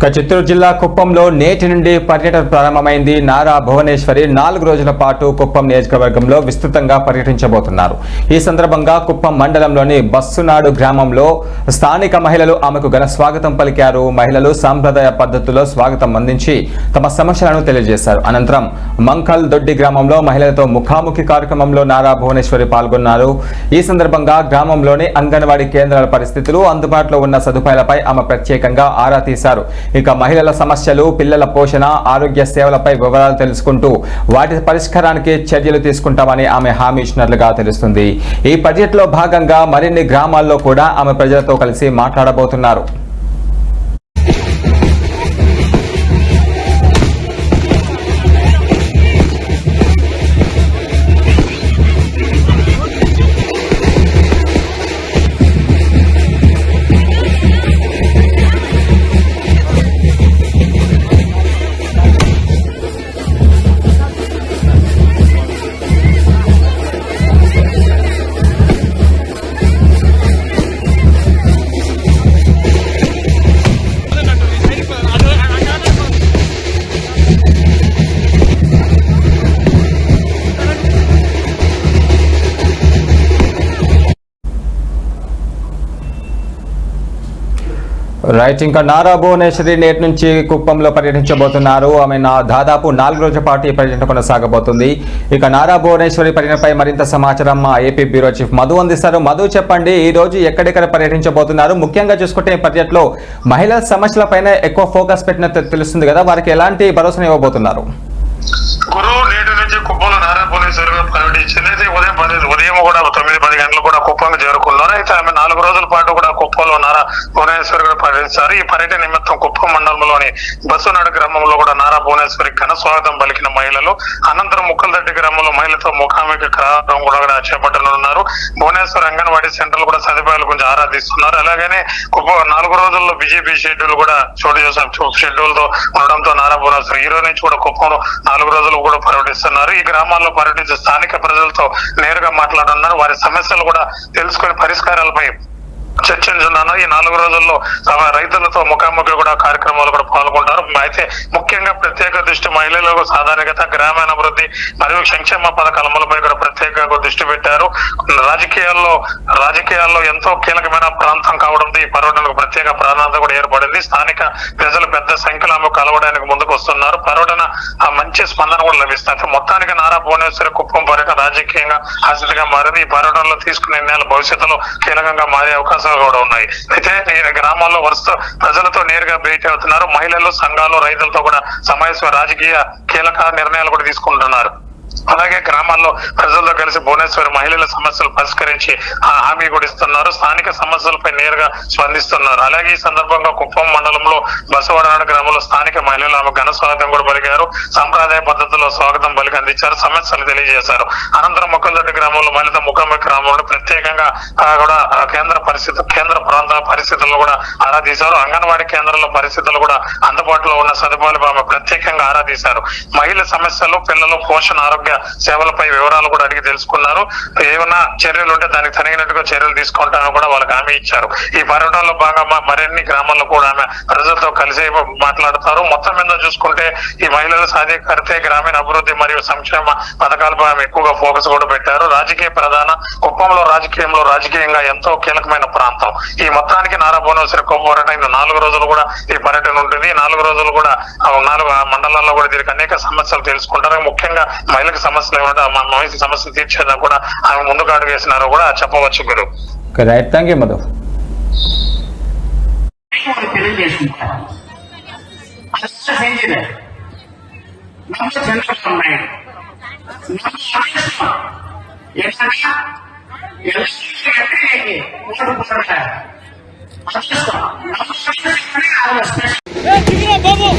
చిత్తూరు జిల్లా కుప్పంలో నేటి నుండి పర్యటన ప్రారంభమైంది. నారా భువనేశ్వరి 4 రోజుల పాటు కుప్పం నియోజకవర్గంలో విస్తృతంగా పర్యటించబోతున్నారు. ఈ సందర్భంగా కుప్పం మండలంలోని బస్సునాడు గ్రామంలో స్థానిక మహిళలు ఆమెకు ఘన స్వాగతం పలికారు. మహిళలు సాంప్రదాయ పద్ధతిలో స్వాగతం అందించి తమ సమస్యలను తెలియజేశారు. అనంతరం మంకల్ దొడ్డి గ్రామంలో మహిళలతో ముఖాముఖి కార్యక్రమంలో నారా భువనేశ్వరి పాల్గొన్నారు. ఈ సందర్భంగా గ్రామంలోని అంగన్వాడీ కేంద్రాల పరిస్థితులు, అందుబాటులో ఉన్న సదుపాయాలపై ఆమె ప్రత్యేకంగా ఆరా తీశారు. ఇక మహిళల సమస్యలు, పిల్లల పోషణ, ఆరోగ్య సేవలపై వివరాలు తెలుసుకుంటూ వాటి పరిష్కారానికి చర్యలు తీసుకుంటామని ఆమె హామీ ఇచ్చినట్లుగా తెలుస్తుంది. ఈ పర్యటనలో భాగంగా మరిన్ని గ్రామాల్లో కూడా ఆమె ప్రజలతో కలిసి మాట్లాడబోతున్నారు. రైట్, ఇంకా నారా భువనేశ్వరి నేటి నుంచి కుప్పంలో పర్యటించబోతున్నారు. ఆమె దాదాపు 4 రోజుల పాటు ఈ పర్యటన కొనసాగబోతుంది. ఇక నారా భువనేశ్వరి పర్యటనపై మరింత సమాచారం మా ఏపీ బ్యూరో చీఫ్ మధు అందిస్తారు. మధు, చెప్పండి, ఈ రోజు ఎక్కడెక్కడ పర్యటించబోతున్నారు? ముఖ్యంగా చూసుకుంటే ఈ పర్యటనలో మహిళల సమస్యలపైన ఎక్కువ ఫోకస్ పెట్టినట్టు తెలుస్తుంది కదా, వారికి ఎలాంటి భరోసా ఇవ్వబోతున్నారు? నేటి నుంచి కుప్పంలో నారా భువనేశ్వరి పర్యటించింది. ఉదయం కూడా 9-10 గంటలు కూడా కుప్పంకి చేరుకున్నారు. అయితే ఆమె 4 రోజుల పాటు కూడా కుప్పంలో నారా భువనేశ్వరి కూడా పర్యటించారు. ఈ పర్యటన నిమిత్తం కుప్పం మండలంలోని బస్సునాడు గ్రామంలో కూడా నారా భువనేశ్వరి ఘన స్వాగతం పలికిన మహిళలు, అనంతరం ముక్కలదడ్డి గ్రామంలో మహిళలతో ముఖాముఖి కార్యక్రమం కూడా చేపట్టనున్నారు. భువనేశ్వరి అంగన్వాడీ సెంటర్లు కూడా సదుపాయాలు కొంచెం ఆరాధిస్తున్నారు. అలాగనే కుప్పం 4 రోజుల్లో బీజేపీ షెడ్యూల్ కూడా చోటు చేశాం. షెడ్యూల్ తో ఉండడంతో నారా భువనేశ్వరి ఈ రోజు నుంచి కూడా కుప్పంలో 4 రోజులు కూడా పర్యటిస్తున్నారు. ఈ గ్రామాల్లో పర్యటించే స్థానిక ప్రజలతో నేరుగా మాట్లాడుతున్నారు. వారి సమస్యలు కూడా తెలుసుకుని పరిష్కారాలపై చర్చించున్నాను. ఈ 4 రోజుల్లో రైతులతో ముఖాముఖి కూడా కార్యక్రమాలు కూడా పాల్గొంటారు. అయితే ముఖ్యంగా ప్రత్యేక దృష్టి మహిళలకు సాధారణత, గ్రామీణాభివృద్ధి మరియు సంక్షేమ పథకాల అమలుపై కూడా ప్రత్యేకంగా దృష్టి పెట్టారు. రాజకీయాల్లో ఎంతో కీలకమైన ప్రాంతం కావడంతో ఈ పర్యటనకు ప్రత్యేక ప్రాధాన్యత కూడా ఏర్పడింది. స్థానిక ప్రజలు పెద్ద సంఖ్యలో ఆమె కలవడానికి ముందుకు వస్తున్నారు. పర్యటన మంచి స్పందన కూడా లభిస్తుంది. మొత్తానికి నారా భువనేశ్వరి కుప్పం పర్యటన రాజకీయంగా ఆసక్తిగా మారింది. ఈ పర్యటనలో తీసుకునే నిర్ణయాలు భవిష్యత్తులో కీలకంగా మారే అవకాశం కూడా ఉన్నాయి. అయితే గ్రామాల్లో వరుస ప్రజలతో నేరుగా భేటీ అవుతున్నారు. మహిళలు, సంఘాలు, రైతులతో కూడా సమావేశ రాజకీయ కీలక నిర్ణయాలు కూడా తీసుకుంటున్నారు. అలాగే గ్రామాల్లో ప్రజలతో కలిసి భువనేశ్వరి మహిళల సమస్యలు పరిష్కరించి హామీ కూడా ఇస్తున్నారు. స్థానిక సమస్యలపై నేరుగా స్పందిస్తున్నారు. అలాగే ఈ సందర్భంగా కుప్పం మండలంలో బసవనాడు గ్రామంలో స్థానిక మహిళలు ఆమె ఘన స్వాగతం కూడా పలికారు. సాంప్రదాయ పద్ధతిలో స్వాగతం పలికి అందించారు, సమస్యలు తెలియజేశారు. అనంతరం మొక్కలదొడ్డి గ్రామంలో మహిళల ముఖాముఖి గ్రామంలో ప్రత్యేకంగా కూడా కేంద్ర ప్రాంత పరిస్థితులను కూడా ఆరా తీశారు. అంగన్వాడీ కేంద్రాల పరిస్థితులు కూడా అందుబాటులో ఉన్న సదుపాయాలు ఆమె ప్రత్యేకంగా ఆరా తీశారు. మహిళల సమస్యలు, పిల్లలు పోషణ, ఆరోగ్య సేవలపై వివరాలు కూడా అడిగి తెలుసుకున్నారు. ఏమైనా చర్యలు ఉంటే దానికి తగినట్టుగా చర్యలు తీసుకుంటామని కూడా వాళ్ళకి హామీ ఇచ్చారు. ఈ పర్యటనలో భాగంగా మరిన్ని గ్రామాల్లో కూడా ఆమె ప్రజలతో కలిసి మాట్లాడతారు. మొత్తం మీద చూసుకుంటే ఈ మహిళల సాధికారతే, గ్రామీణ అభివృద్ధి మరియు సంక్షేమ పథకాలపై ఆమె ఎక్కువగా ఫోకస్ కూడా పెట్టారు. కుప్పంలో రాజకీయంగా ఎంతో కీలకమైన ప్రాంతం. ఈ మొత్తానికి నారా భువనేశ్వరి పర్యటన 4 రోజులు కూడా ఈ పర్యటన ఉంటుంది. 4 రోజులు కూడా 4 మండలాల్లో కూడా దీనికి అనేక సమస్యలు తెలుసుకుంటారు. ముఖ్యంగా మహిళలకు సమస్యలు ఏమంటే మహిళ సమస్యలు తీర్చేదా కూడా ఆమె ముందుకు అడుగు వేసినారో కూడా చెప్పవచ్చు. గురు బాబు